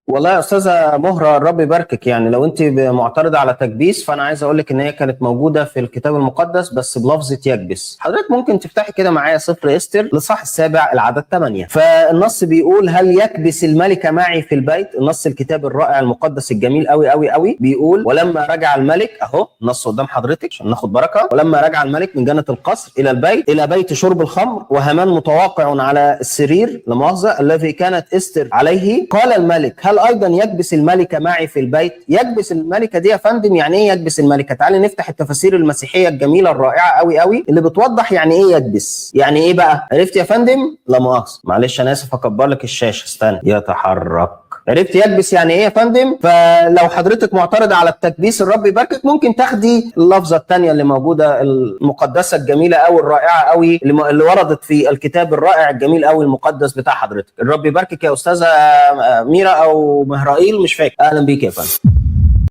والله يا استاذه مهره، الرب يباركك. يعني لو انت معترضه على تكبيس، فانا عايز اقول لك ان هي كانت موجوده في الكتاب المقدس بس بلفظه يكبس. حضرتك ممكن تفتحي كده معايا سفر استر الاصحاح السابع العدد 8. فالنص بيقول: هل يكبس الملك معي في البيت؟ النص الكتاب الرائع المقدس الجميل قوي قوي قوي بيقول: ولما رجع الملك، اهو النص قدام حضرتك عشان ناخد بركه، ولما رجع الملك من جنة القصر الى البيت، الى بيت شرب الخمر، وهامان متواقع على السرير لمؤاخذه الذي كانت استر عليه، قال الملك: هل ايضا يكبس الملكه معي في البيت؟ يكبس الملكه دي يا فندم، يعني ايه يكبس الملكه؟ تعالي نفتح التفاسير المسيحيه الجميله الرائعه قوي قوي اللي بتوضح يعني ايه يكبس. يعني ايه بقى؟ عرفت يا فندم؟ لا مؤاخذه، معلش انا اسف، اكبر لك الشاشه، استنى يتحرك. عرفت يكبس يعني ايه يا فندم؟ فلو حضرتك معترض على التكبيس، الرب يباركك، ممكن تاخدي اللفظه الثانيه اللي موجوده المقدسه الجميله او الرائعه قوي اللي وردت في الكتاب الرائع الجميل قوي المقدس بتاع حضرتك. الرب يباركك يا استاذه ميرا او مهرائيل، مش فاكر. اهلا بيك يا فندم.